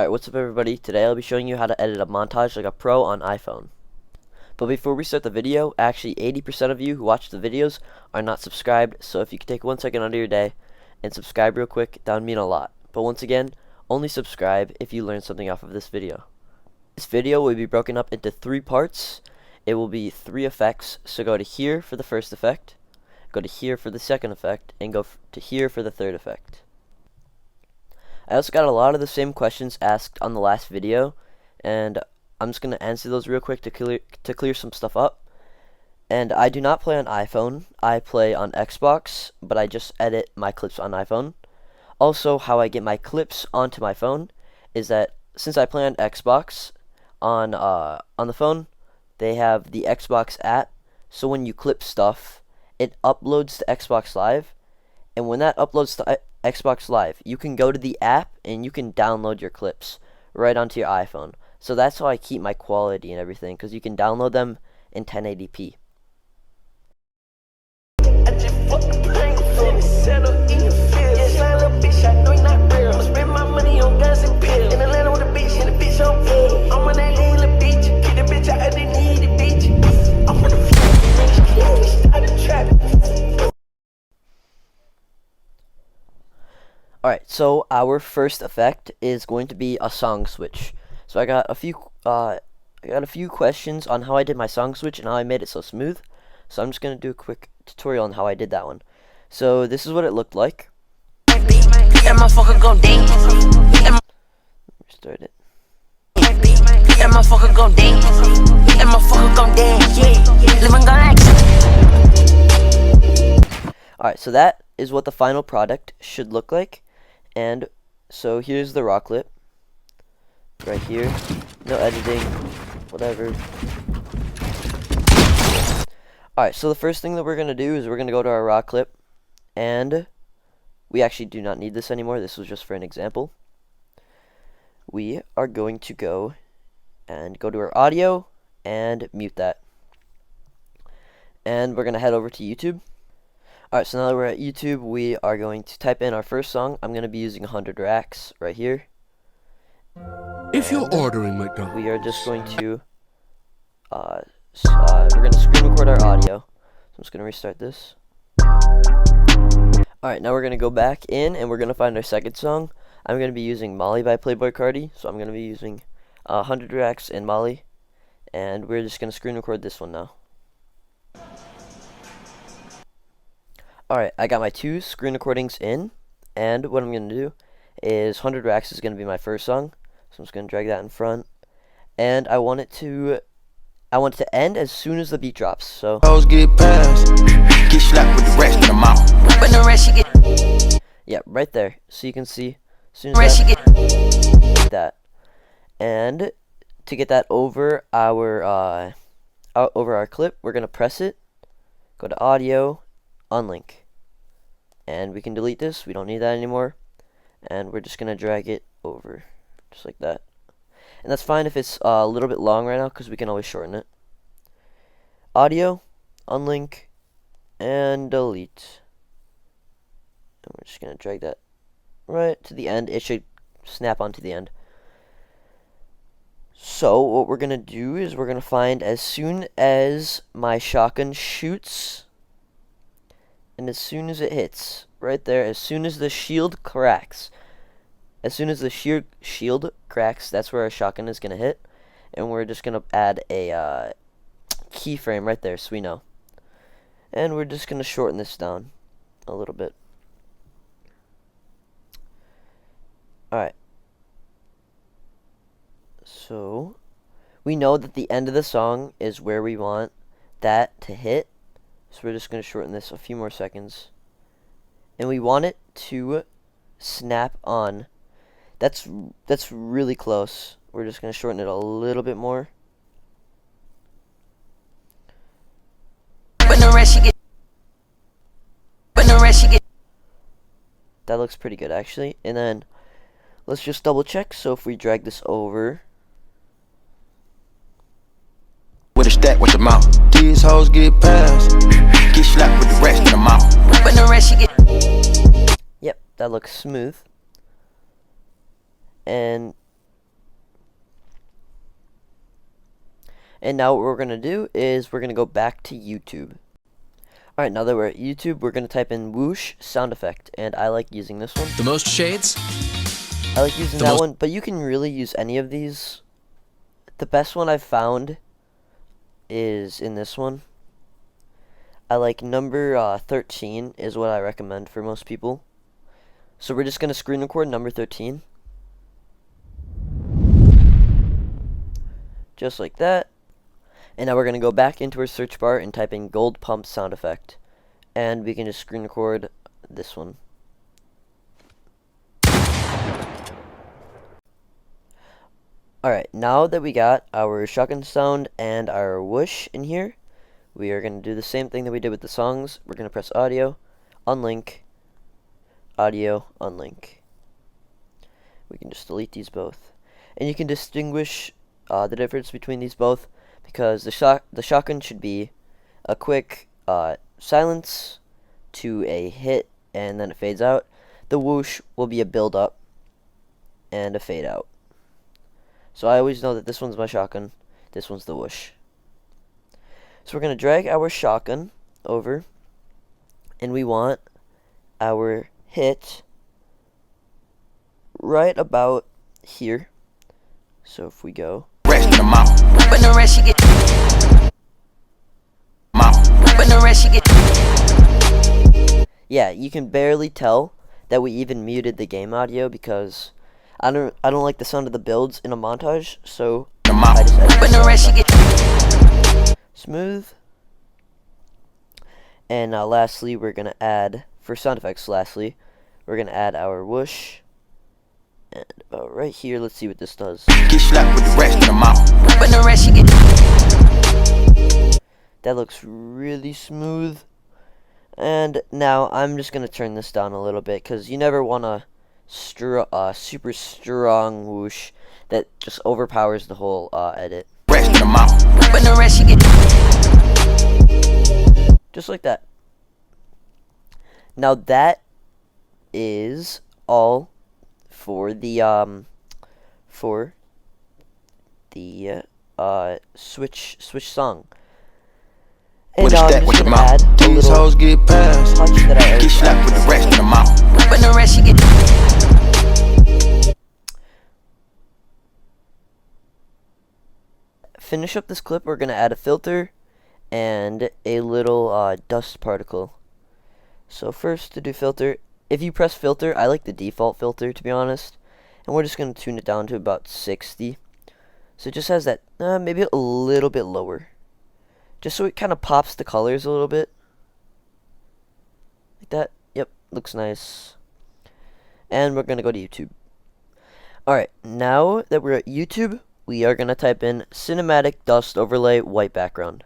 Alright, what's up everybody? Today I'll be showing you how to edit a montage like a pro on iPhone. But before we start the video, actually 80% of you who watch the videos are not subscribed, so if you could take 1 second out of your day and subscribe real quick, that would mean a lot. But once again, only subscribe if you learn something off of this video. This video will be broken up into 3 parts. It will be 3 effects, so go to here for the first effect, go to here for the second effect, and go to here for the third effect. I also got a lot of the same questions asked on the last video, and I'm just going to answer those real quick to clear some stuff up. And I do not play on iPhone, I play on Xbox, but I just edit my clips on iPhone. Also, how I get my clips onto my phone is that since I play on Xbox, on the phone, they have the Xbox app, so when you clip stuff, it uploads to Xbox Live, and when that uploads to Xbox Live, you can go to the app and you can download your clips right onto your iPhone. So that's how I keep my quality and everything, because you can download them in 1080p. Alright, so our first effect is going to be a song switch. So I got a few questions on how I did my song switch and how I made it so smooth. So I'm just gonna do a quick tutorial on how I did that one. So this is what it looked like. Restart it. Alright, so that is what the final product should look like. And so here's the raw clip right here, no editing, whatever. Alright, so the first thing that we're gonna do is we're gonna go to our raw clip, and we actually do not need this anymore, this was just for an example. We are going to go to our audio and mute that, and we're gonna head over to YouTube. Alright, so now that we're at YouTube, we are going to type in our first song. I'm going to be using 100 racks right here. If you're ordering McDonald's, we are just going to, we're going to screen record our audio. So I'm just going to restart this. Alright, now we're going to go back in and we're going to find our second song. I'm going to be using Molly by Playboi Carti. So I'm going to be using 100 racks and Molly. And we're just going to screen record this one now. Alright, I got my 2 screen recordings in, and what I'm going to do is 100 racks is going to be my first song, so I'm just going to drag that in front, and I want it to end as soon as the beat drops, so get passed, get slapped with the rest of the mouth. When the rest you get, yeah, right there, so you can see as soon as that, that. And to get that over our clip, we're going to press it, go to audio, unlink, and we can delete this, we don't need that anymore, and we're just gonna drag it over just like that. And that's fine if it's a little bit long right now, because we can always shorten it. Audio, unlink, and delete, and we're just gonna drag that right to the end. It should snap onto the end. So what we're gonna do is we're gonna find as soon as my shotgun shoots, and as soon as it hits, right there, as soon as the shield cracks, that's where our shotgun is going to hit, and we're just going to add a keyframe right there so we know. And we're just going to shorten this down a little bit. Alright. So, we know that the end of the song is where we want that to hit. So we're just going to shorten this a few more seconds. And we want it to snap on. That's really close. We're just going to shorten it a little bit more. That looks pretty good actually. And then let's just double check. So if we drag this over, with a stack with your mouth. These hoes get passed, get slapped with the rest of the mouth. When the rest you get. Yep, that looks smooth. And And now what we're going to do is we're going to go back to YouTube. Alright, now that we're at YouTube, we're going to type in whoosh sound effect, and I like using this one. The most shades? I like using that one, but you can really use any of these. The best one I've found is in this one. I like number 13 is what I recommend for most people. So we're just going to screen record number 13. Just like that. And now we're going to go back into our search bar and type in gold pump sound effect. And we can just screen record this one. Alright, now that we got our shotgun sound and our whoosh in here, we are going to do the same thing that we did with the songs. We're going to press audio, unlink, audio, unlink. We can just delete these both. And you can distinguish the difference between these both because the shotgun should be a quick silence to a hit and then it fades out. The whoosh will be a build up and a fade out. So I always know that this one's my shotgun, this one's the whoosh. So we're going to drag our shotgun over, and we want our hit right about here. So if we go, Rest in the mouth. But the rest you get. Mouth. But the rest you get. yeah, you can barely tell that we even muted the game audio because I don't like the sound of the builds in a montage, so I just edit But the rest you get. smooth. And lastly, we're going to add, for sound effects, lastly, we're going to add our whoosh. And about right here, let's see what this does. Get slapped with the rest in the mouth. But the rest you get. That looks really smooth. And now I'm just going to turn this down a little bit because you never want a super strong whoosh that just overpowers the whole edit. Rest in the mouth. But the rest you get. Just like that. Now that is all for the switch song. And With a now I'm stack with just your gonna add mouth. a These little hoes get passed. touch that I already Get slapped with the rest in the mouth. But the rest you get. finish up this clip. We're gonna add a filter and a little dust particle. So first, to do filter, if you press filter, I like the default filter to be honest, and we're just gonna tune it down to about 60. So it just has that maybe a little bit lower, just so it kind of pops the colors a little bit, like that. Yep, looks nice. And we're gonna go to YouTube. Alright, now that we're at YouTube, we are gonna type in cinematic dust overlay white background.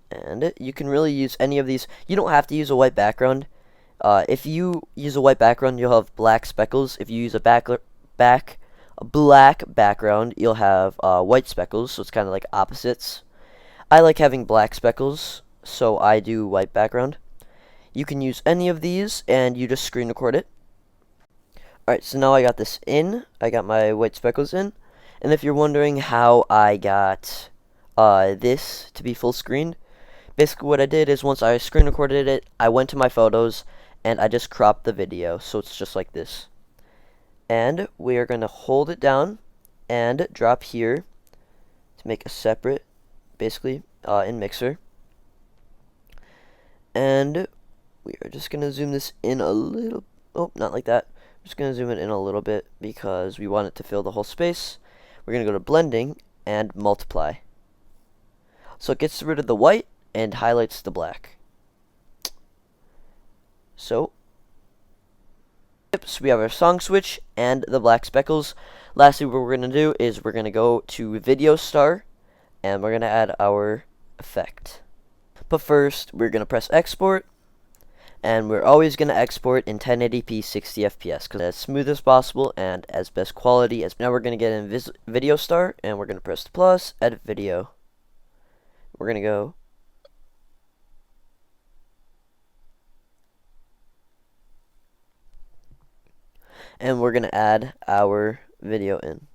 And you can really use any of these. You don't have to use a white background. If you use a white background, you'll have black speckles. If you use a black background, you'll have white speckles, so it's kind of like opposites. I like having black speckles, so I do white background. You can use any of these, and you just screen record it. Alright, so now I got this in. I got my white speckles in. And if you're wondering how I got this to be full screen, basically what I did is once I screen recorded it, I went to my photos, and I just cropped the video, so it's just like this. And we are going to hold it down and drop here to make a separate, basically, in Mixer. And we are just going to zoom this in a little, oh, not like that. I'm just going to zoom it in a little bit because we want it to fill the whole space. We're going to go to blending and multiply. So it gets rid of the white and highlights the black. So we have our song switch and the black speckles. Lastly, what we're going to do is we're going to go to Videostar and we're going to add our effect. But first, we're going to press export, and we're always going to export in 1080p 60 FPS because as smooth as possible and as best quality as. Now we're going to get in Videostar and we're going to press the plus, edit video. We're going to go and we're going to add our video in.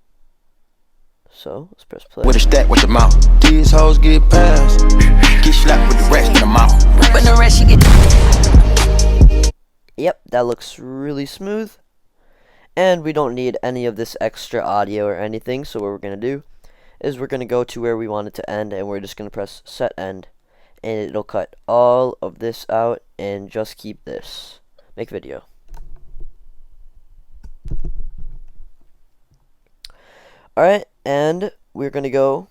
So let's press play. With a stack with your mouth. These hoes get passed. Get slapped with the rest in the mouth. When the rest you get. Yep, that looks really smooth. And we don't need any of this extra audio or anything. So what we're going to do is we're going to go to where we want it to end. And we're just going to press set end. And it'll cut all of this out and just keep this. Make video. Alright, and we're going to go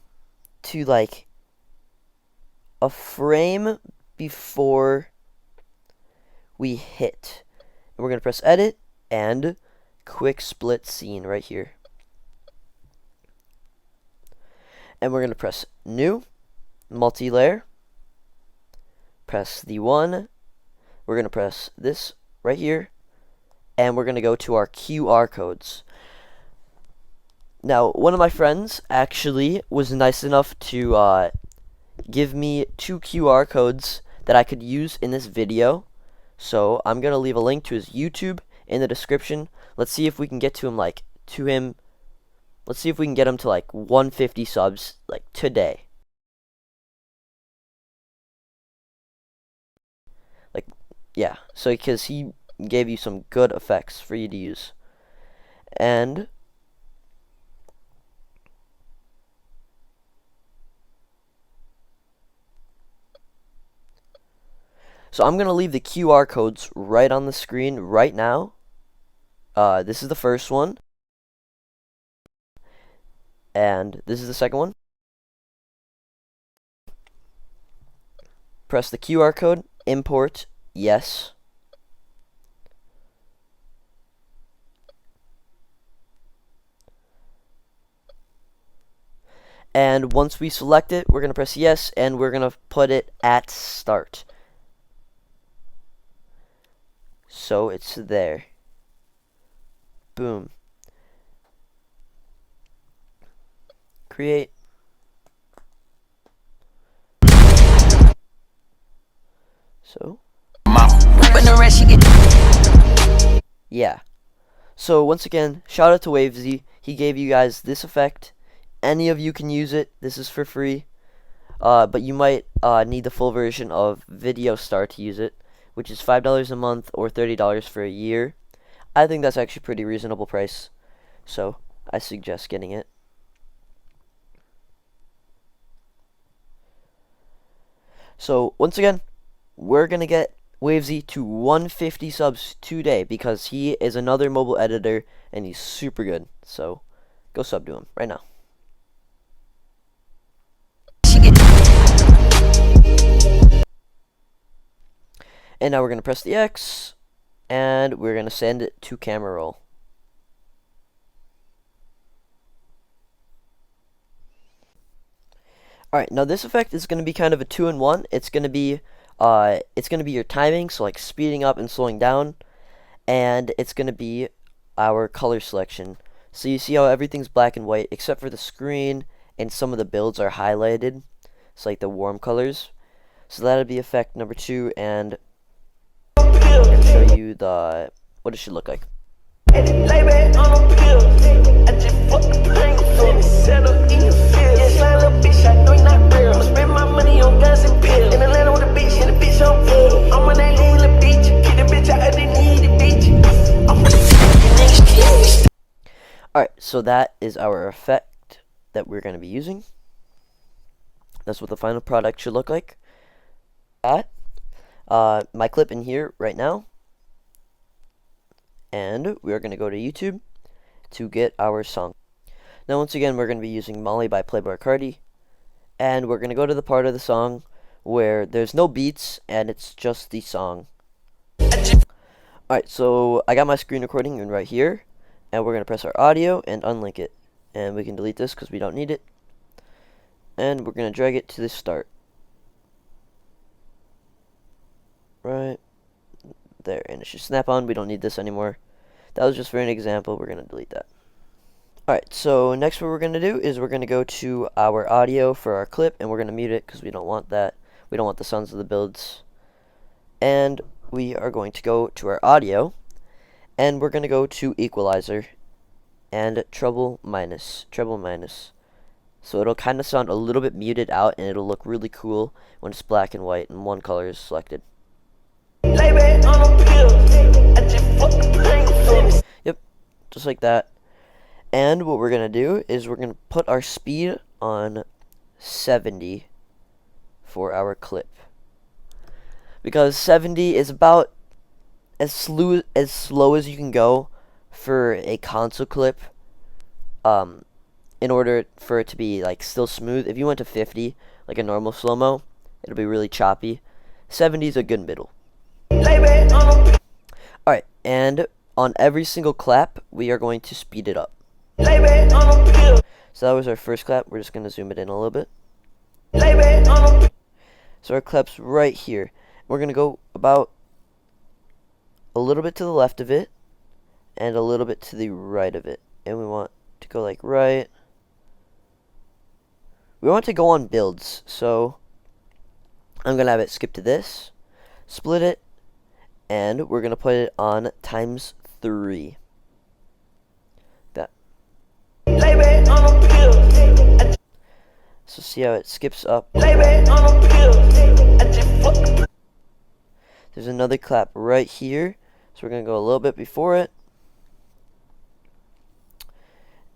to like a frame before we hit. And we're going to press edit and quick split scene right here. And we're going to press new, multi-layer, press the one, we're going to press this right here, and we're going to go to our QR codes. Now, one of my friends actually was nice enough to give me 2 QR codes that I could use in this video. So I'm going to leave a link to his YouTube in the description. Let's see if we can get to him let's see if we can get him to like 150 subs like today. Like, yeah, so because he gave you some good effects for you to use. And so I'm going to leave the QR codes right on the screen right now. This is the first one. And this is the second one. Press the QR code, import, yes. And once we select it, we're going to press yes, and we're going to put it at start. So it's there. Boom. Create. So. Yeah. So once again, shout out to Wavesy. He gave you guys this effect. Any of you can use it. This is for free. But you might need the full version of Videostar to use it, which is $5 a month or $30 for a year. I think that's actually a pretty reasonable price, so I suggest getting it. So once again, we're gonna get Wavesy to 150 subs today because he is another mobile editor and he's super good. So go sub to him right now. And now we're going to press the X, and we're going to send it to camera roll. Alright, now this effect is going to be kind of a 2-in-1. It's going to be your timing, so like speeding up and slowing down, and it's going to be our color selection. So you see how everything's black and white except for the screen, and some of the builds are highlighted. It's like the warm colors. So that'll be effect number 2, and I'm going to show you what it should look like. Alright, so that is our effect that we're going to be using. That's what the final product should look like. My clip in here right now, and we're going to go to YouTube to get our song. Now once again, we're going to be using Molly by Playboi Carti, and we're going to go to the part of the song where there's no beats and it's just the song. Alright, so I got my screen recording in right here, and we're going to press our audio and unlink it, and we can delete this because we don't need it, and we're going to drag it to the start. Right there, and it should snap on. We don't need this anymore. That was just for an example. We're going to delete that. Alright, so next what we're going to do is we're going to go to our audio for our clip, and we're going to mute it because we don't want that. We don't want the sounds of the builds. And we are going to go to our audio, and we're going to go to equalizer and treble minus. So it'll kind of sound a little bit muted out, and it'll look really cool when it's black and white and one color is selected. Yep, just like that. And what we're going to do is we're going to put our speed on 70 for our clip. Because 70 is about as slow as you can go for a console clip. In order for it to be like still smooth. If you went to 50, like a normal slow-mo, it'll be really choppy. 70 is a good middle. Alright, and on every single clap, we are going to speed it up. So that was our first clap. We're just going to zoom it in a little bit. So our clap's right here. We're going to go about a little bit to the left of it and a little bit to the right of it. And we want to go like right. We want to go on builds, so I'm going to have it skip to this, split it, and we're going to put it on ×3. That. So see how it skips up. There's another clap right here, so we're going to go a little bit before it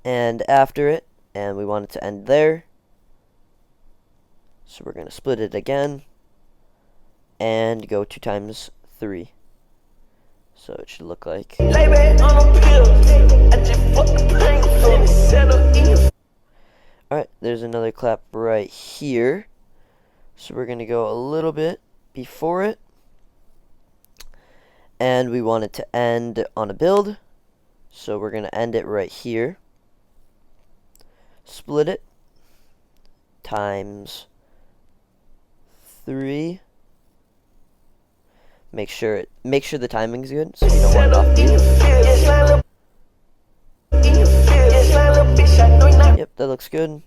and after it, and we want it to end there. So we're going to split it again and go 2 × 3. So it should look like. Alright, there's another clap right here. So we're going to go a little bit before it. And we want it to end on a build. So we're going to end it right here. Split it ×3. Make sure the timing's good, so you don't want it off beat. Yep, that looks good.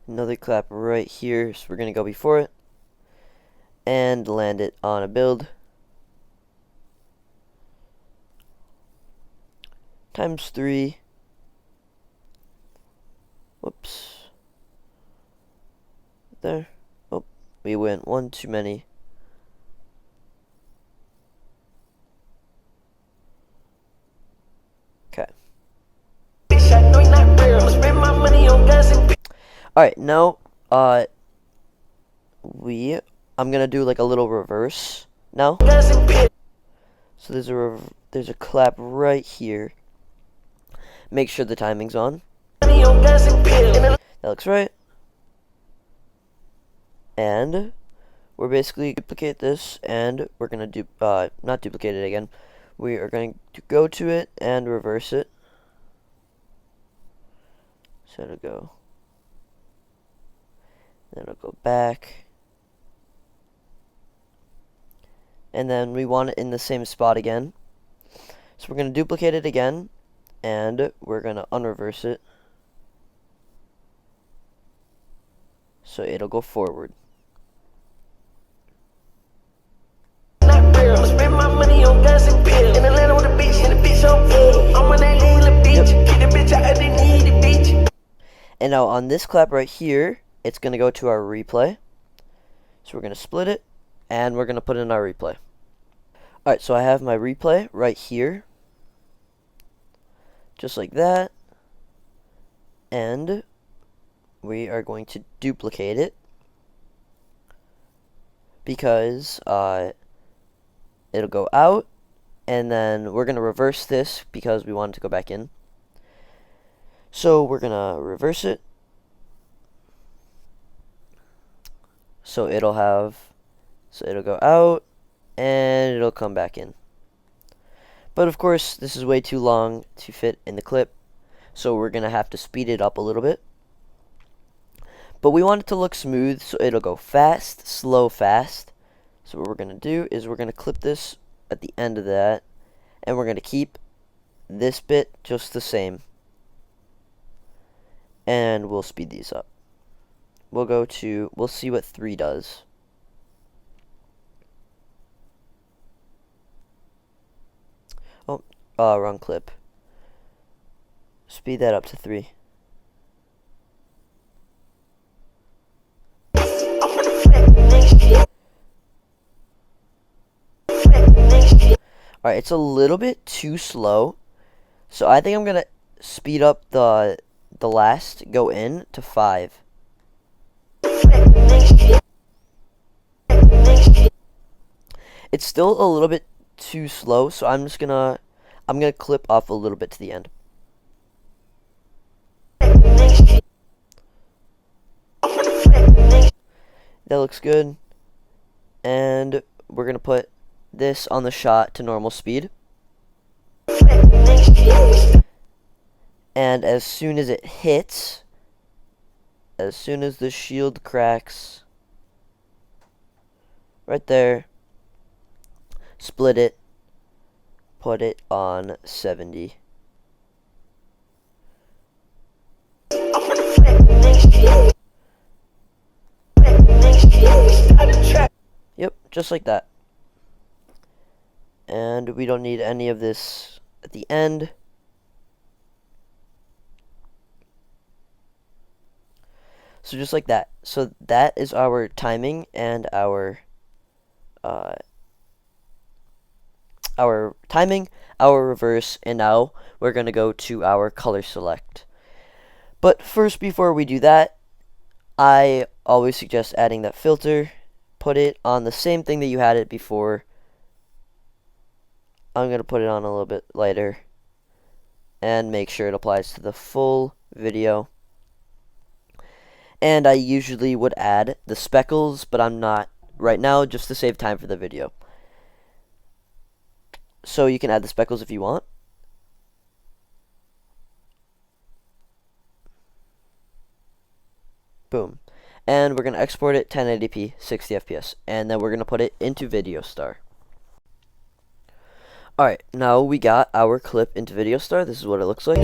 Another clap right here, so we're gonna go before it and land it on a build. ×3. Whoops. There. Oh, we went one too many. Okay. Alright, now, I'm gonna do like a little reverse now. So there's a clap right here. Make sure the timing's on. That looks right. And we're basically duplicate this, and we're gonna do not duplicate it again. We are going to go to it and reverse it. So it'll go. Then it'll go back. And then we want it in the same spot again. So we're gonna duplicate it again, and we're gonna unreverse it. So it'll go forward. And now on this clap right here, it's going to go to our replay. So we're going to split it, and we're going to put in our replay. Alright, so I have my replay right here. Just like that. And we are going to duplicate it, because it'll go out, and then we're going to reverse this because we want it to go back in. So we're going to reverse it. So it'll go out, and it'll come back in. But of course, this is way too long to fit in the clip, so we're going to have to speed it up a little bit. But we want it to look smooth, so it'll go fast, slow, fast. So what we're going to do is we're going to clip this at the end of that, and we're going to keep this bit just the same. And we'll speed these up. We'll see what 3 does. Oh, wrong clip. Speed that up to 3. Alright, it's a little bit too slow. So I think I'm gonna speed up the last go in to 5. It's still a little bit too slow, so I'm gonna clip off a little bit to the end. That looks good. And we're gonna put this on the shot to normal speed. And as soon as it hits, as soon as the shield cracks, right there, split it, put it on 70. Yep, just like that. And we don't need any of this at the end. So just like that. So that is our timing and our reverse, and now we're going to go to our color select. But first, before we do that, I always suggest adding that filter. Put it on the same thing that you had it before. I'm going to put it on a little bit lighter and make sure it applies to the full video. And I usually would add the speckles, but I'm not right now, just to save time for the video. So you can add the speckles if you want. Boom. And we're going to export it 1080p, 60 FPS. And then we're going to put it into Videostar. Alright, now we got our clip into Videostar. This is what it looks like.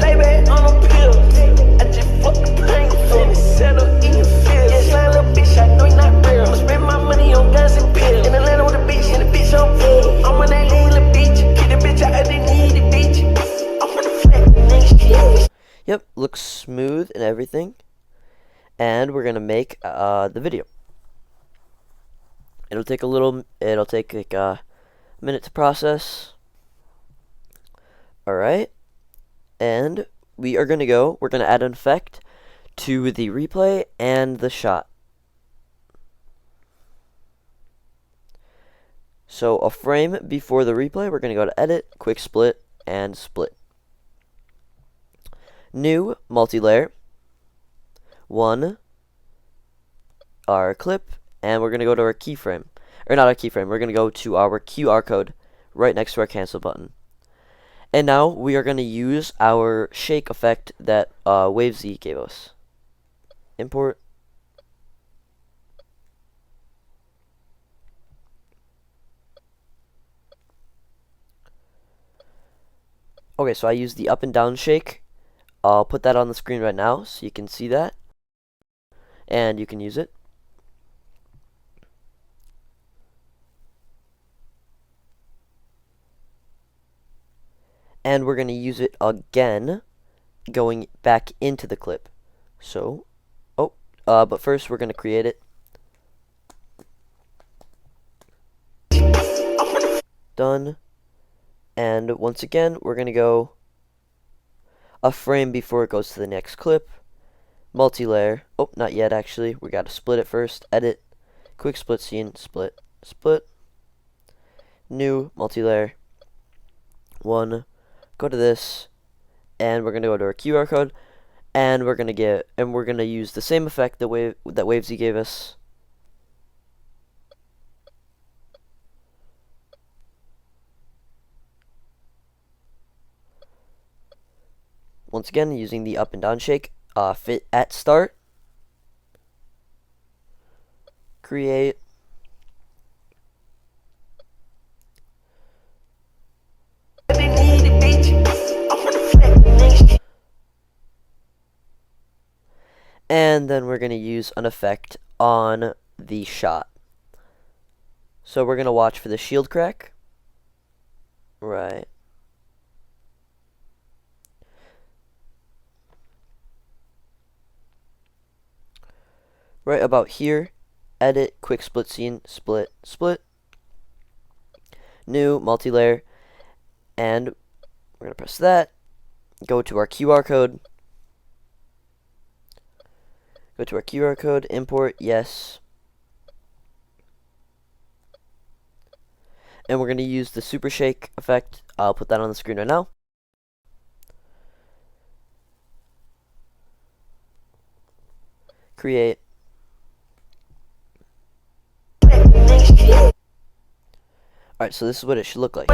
Yep, looks smooth and everything. And we're gonna make the video. It'll take like a minute to process. Alright. And we're gonna add an effect to the replay and the shot. So a frame before the replay, we're gonna go to edit, quick split, and split. New, multi-layer. 1, our clip, and we're going to go to our keyframe. Or not our keyframe, we're going to go to our QR code right next to our cancel button. And now we are going to use our shake effect that WaveZ gave us. Import. Okay, so I use the up and down shake. I'll put that on the screen right now so you can see that. And you can use it. And we're going to use it again going back into the clip. So, but first we're going to create it. Done. And once again, we're going to go a frame before it goes to the next clip. Multi-layer. Oh, not yet actually. We got to split it first. Edit. Quick split scene. Split. Split. New. Multi-layer. 1. Go to this. And we're going to go to our QR code. And we're going to use the same effect that WaveZ gave us. Once again, using the up and down shake. Fit at start. Create. And then we're going to use an effect on the shot. So we're going to watch for the shield crack. Right right about here, edit, quick split scene, split, split, new, multi-layer, and we're going to press that, go to our QR code, import, yes, and we're going to use the super shake effect. I'll put that on the screen right now. Create. Alright, so this is what it should look like.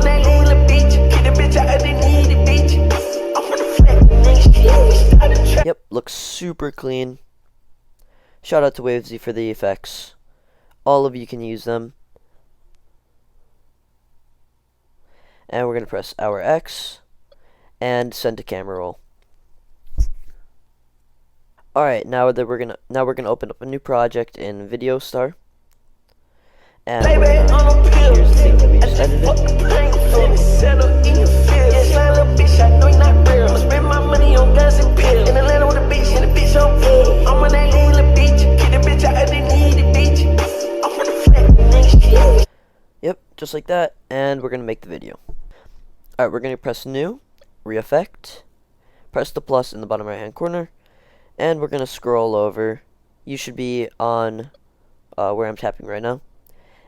Yep, looks super clean. Shout out to Wavesy for the effects. All of you can use them. And we're going to press our X and send to camera roll. Alright, now we're gonna open up a new project in Videostar. And here's the thing that we just edited. Yep, just like that, and we're gonna make the video. Alright, we're gonna press new, re-effect, press the plus in the bottom right hand corner, and we're gonna scroll over. You should be on where I'm tapping right now.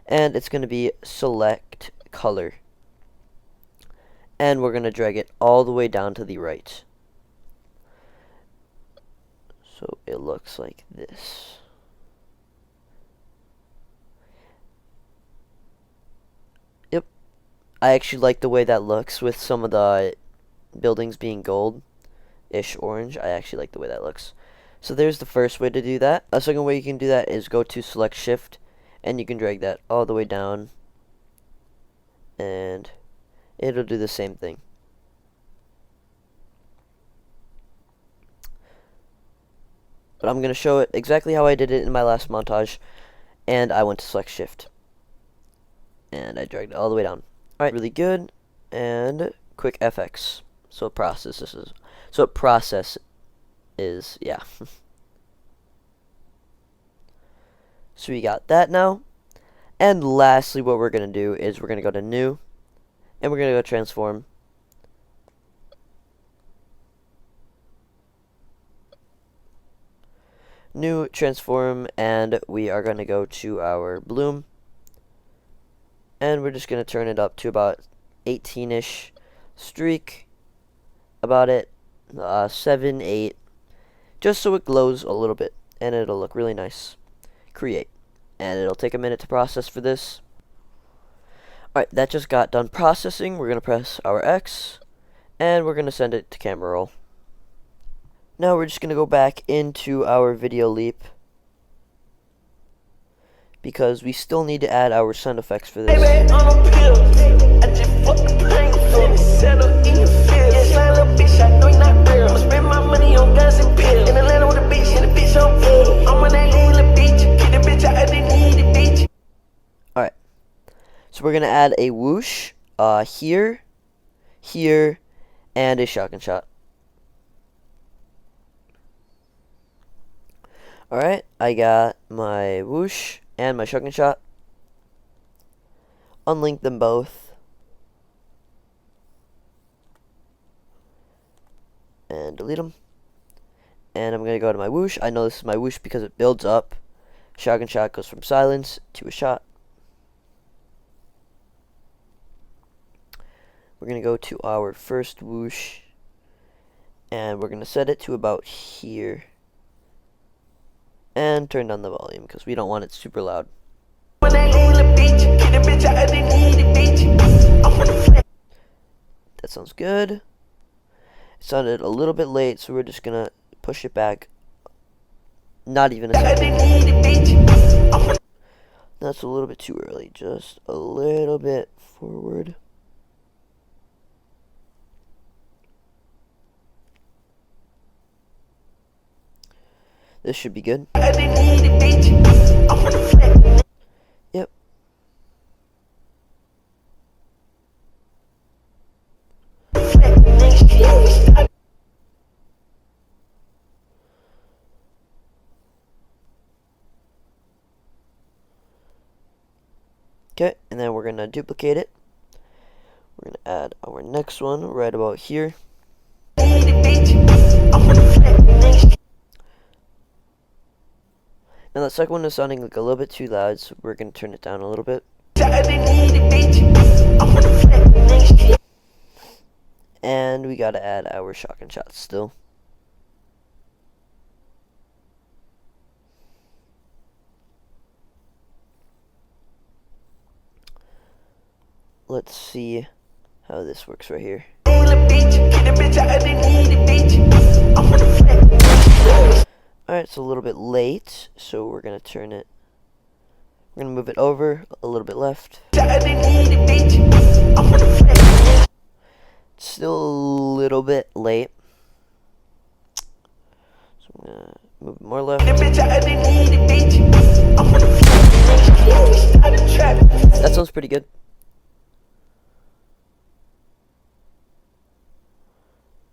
And it's going to be select color. And we're going to drag it all the way down to the right. So it looks like this. Yep. I actually like the way that looks with some of the buildings being gold-ish orange. I actually like the way that looks. So there's the first way to do that. A second way you can do that is go to select shift. And you can drag that all the way down, and it'll do the same thing. But I'm going to show it exactly how I did it in my last montage, and I went to select shift, and I dragged it all the way down. Alright, really good, and quick FX, so it processes, yeah. So we got that now. And lastly, what we're going to do is we're going to go to new. And we're going to go transform. New, transform, and we are going to go to our bloom. And we're just going to turn it up to about 18-ish. Streak, about it, 7, 8. Just so it glows a little bit. And it'll look really nice. Create, and it'll take a minute to process for this. Alright, that just got done processing. We're going to press our X, and we're going to send it to camera roll. Now we're just going to go back into our Videoleap, because we still need to add our sound effects for this. Alright, so we're going to add a whoosh here, here, and a shotgun shot. Alright, I got my whoosh and my shotgun shot. Unlink them both. And delete them. And I'm going to go to my whoosh. I know this is my whoosh because it builds up. Shotgun shot goes from silence to a shot. We're going to go to our first whoosh. And we're going to set it to about here. And turn down the volume because we don't want it super loud. That sounds good. It sounded a little bit late, so we're just gonna push it back. Not even a second. That's a little bit too early. Just a little bit forward. This should be good. Yep. gonna duplicate it. We're gonna add our next one right about here. Now that second one is sounding like a little bit too loud, so we're gonna turn it down a little bit. And we gotta add our shotgun shots still. Let's see how this works right here. Alright, it's a little bit late, so we're gonna turn it. We're gonna move it over a little bit left. It's still a little bit late, so I'm gonna move it more left. That sounds pretty good.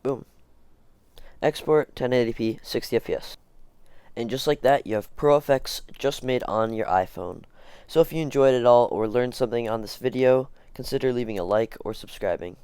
Boom. Export 1080p 60 fps. And just like that, you have pro effects just made on your iPhone. So if you enjoyed it all or learned something on this video, consider leaving a like or subscribing.